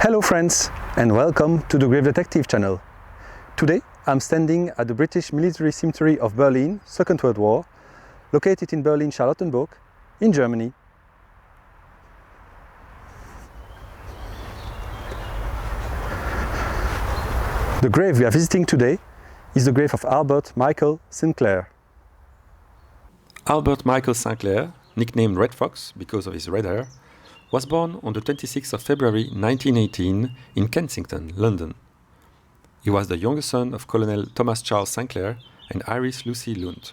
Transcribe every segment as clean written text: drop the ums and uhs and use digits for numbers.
Hello friends, and welcome to the Grave Detective channel. Today I'm standing at the British Military Cemetery of Berlin, Second World War, located in Berlin-Charlottenburg in Germany. The grave we are visiting today is the grave of Albert Michael Sinclair. Albert Michael Sinclair, nicknamed Red Fox because of his red hair, was born on the 26th of February 1918 in Kensington, London. He was the younger son of Colonel Thomas Charles Sinclair and Iris Lucy Lund.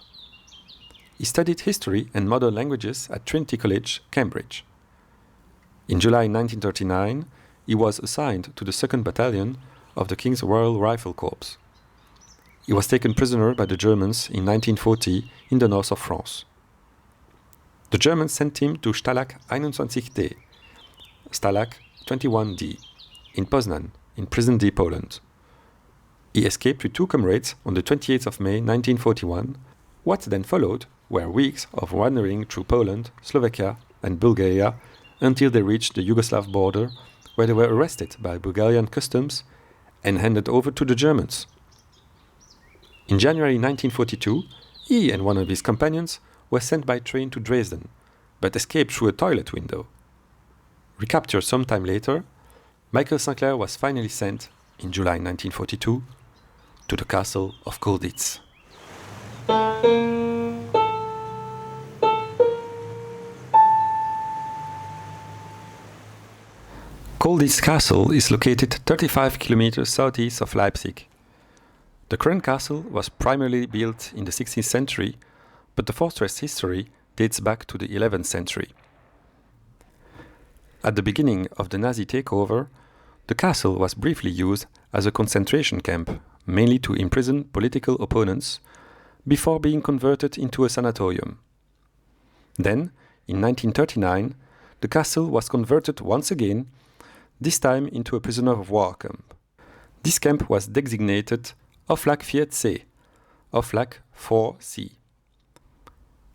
He studied history and modern languages at Trinity College, Cambridge. In July 1939, he was assigned to the 2nd Battalion of the King's Royal Rifle Corps. He was taken prisoner by the Germans in 1940 in the north of France. The Germans sent him to Stalag 21D, Stalag 21D, in Poznan, in present-day Poland. He escaped with two comrades on the 28th of May 1941. What then followed were weeks of wandering through Poland, Slovakia and Bulgaria until they reached the Yugoslav border, where they were arrested by Bulgarian customs and handed over to the Germans. In January 1942, he and one of his companions were sent by train to Dresden, but escaped through a toilet window. Recaptured some time later, Michael Sinclair was finally sent, in July 1942, to the castle of Colditz. Colditz Castle is located 35 kilometers southeast of Leipzig. The current castle was primarily built in the 16th century, but the fortress history dates back to the 11th century. At the beginning of the Nazi takeover, the castle was briefly used as a concentration camp, mainly to imprison political opponents, before being converted into a sanatorium. Then, in 1939, the castle was converted once again, this time into a prisoner of war camp. This camp was designated Auflag 4C, Auflag 4C.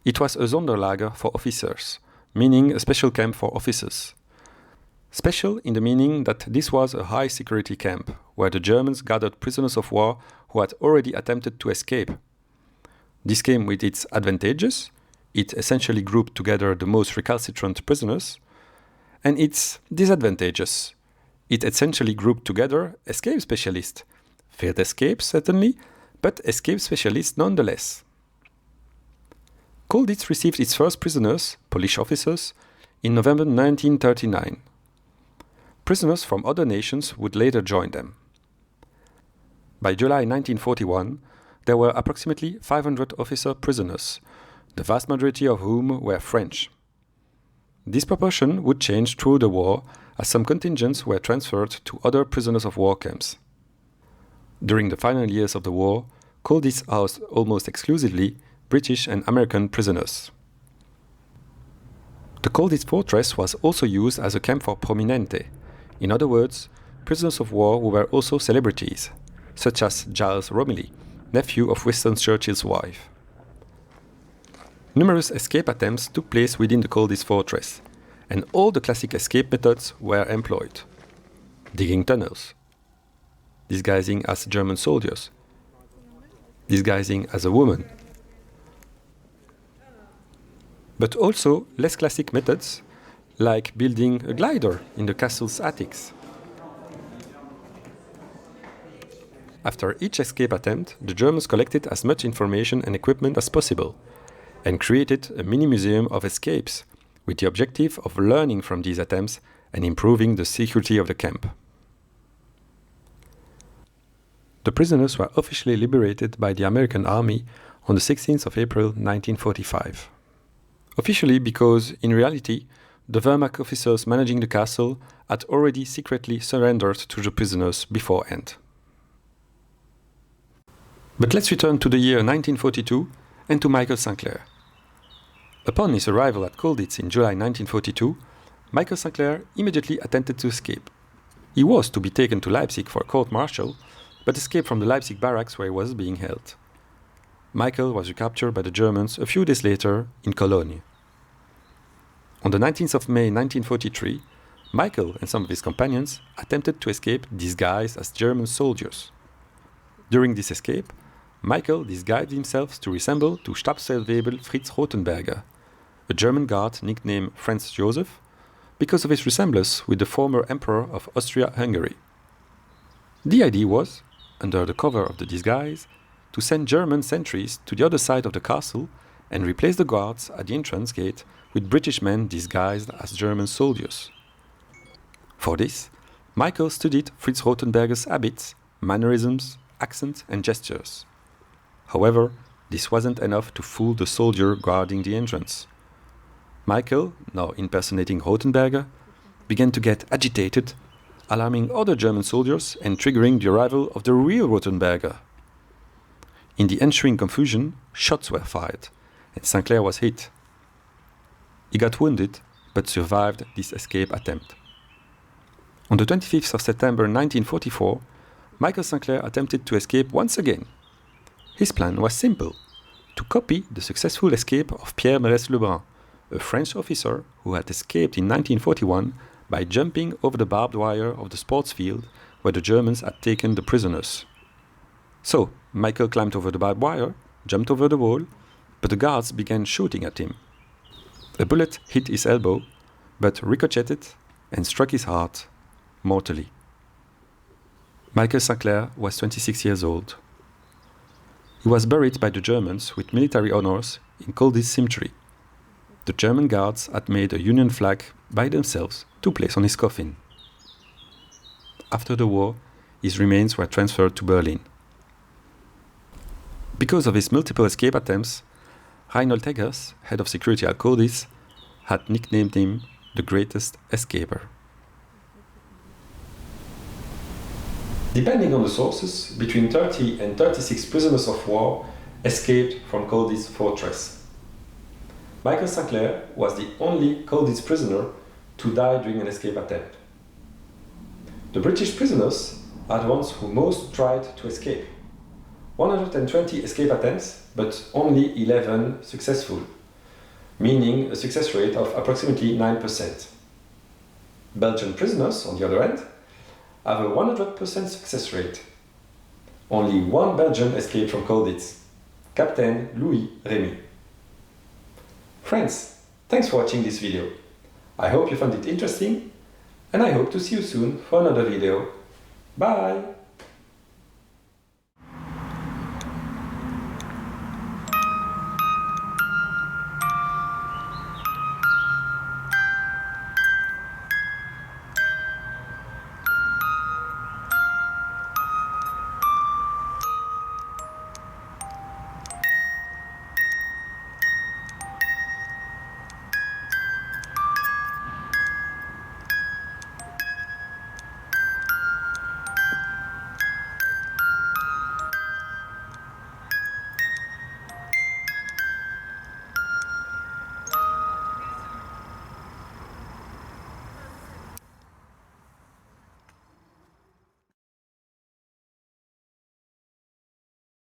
It was a Sonderlager for officers, meaning a special camp for officers. Special in the meaning that this was a high-security camp, where the Germans gathered prisoners of war who had already attempted to escape. This came with its advantages. It essentially grouped together the most recalcitrant prisoners, and its disadvantages. It essentially grouped together escape specialists. Failed escape, certainly, but escape specialists nonetheless. Colditz received its first prisoners, Polish officers, in November 1939. Prisoners from other nations would later join them. By July 1941, there were approximately 500 officer prisoners, the vast majority of whom were French. This proportion would change through the war as some contingents were transferred to other prisoners of war camps. During the final years of the war, Colditz housed almost exclusively British and American prisoners. The Colditz fortress was also used as a camp for prominente, in other words, prisoners of war who were also celebrities, such as Giles Romilly, nephew of Winston Churchill's wife. Numerous escape attempts took place within the Colditz fortress, and all the classic escape methods were employed. Digging tunnels, disguising as German soldiers, disguising as a woman, but also less classic methods like building a glider in the castle's attics. After each escape attempt, the Germans collected as much information and equipment as possible and created a mini museum of escapes with the objective of learning from these attempts and improving the security of the camp. The prisoners were officially liberated by the American Army on the 16th of April 1945. Officially because, in reality, the Wehrmacht officers managing the castle had already secretly surrendered to the prisoners beforehand. But let's return to the year 1942 and to Michael Sinclair. Upon his arrival at Colditz in July 1942, Michael Sinclair immediately attempted to escape. He was to be taken to Leipzig for a court-martial, but escaped from the Leipzig barracks where he was being held. Michael was recaptured by the Germans a few days later in Cologne. On the 19th of May 1943, Michael and some of his companions attempted to escape disguised as German soldiers. During this escape, Michael disguised himself to resemble to Stabsfeldwebel Fritz Rothenberger, a German guard nicknamed Franz Joseph, because of his resemblance with the former emperor of Austria-Hungary. The idea was, under the cover of the disguise, to send German sentries to the other side of the castle and replace the guards at the entrance gate with British men disguised as German soldiers. For this, Michael studied Fritz Rothenberger's habits, mannerisms, accent and gestures. However, this wasn't enough to fool the soldier guarding the entrance. Michael, now impersonating Rothenberger, began to get agitated, alarming other German soldiers and triggering the arrival of the real Rothenberger. In the ensuing confusion, shots were fired, and Sinclair was hit. He got wounded, but survived this escape attempt. On the 25th of September 1944, Michael Sinclair attempted to escape once again. His plan was simple: to copy the successful escape of Pierre Mairesse-Lebrun, a French officer who had escaped in 1941 by jumping over the barbed wire of the sports field where the Germans had taken the prisoners. So, Michael climbed over the barbed wire, jumped over the wall, but the guards began shooting at him. A bullet hit his elbow, but ricocheted and struck his heart mortally. Michael Sinclair was 26 years old. He was buried by the Germans with military honors in Colditz Cemetery. The German guards had made a Union flag by themselves to place on his coffin. After the war, his remains were transferred to Berlin. Because of his multiple escape attempts, Reinhold Eggers, head of security at Colditz, had nicknamed him the greatest escaper. Depending on the sources, between 30 and 36 prisoners of war escaped from Colditz fortress. Michael Sinclair was the only Colditz prisoner to die during an escape attempt. The British prisoners are the ones who most tried to escape. 120 escape attempts, but only 11 successful, meaning a success rate of approximately 9%. Belgian prisoners, on the other hand, have a 100% success rate. Only one Belgian escaped from Colditz, Captain Louis Remy. Friends, thanks for watching this video. I hope you found it interesting, and I hope to see you soon for another video. Bye!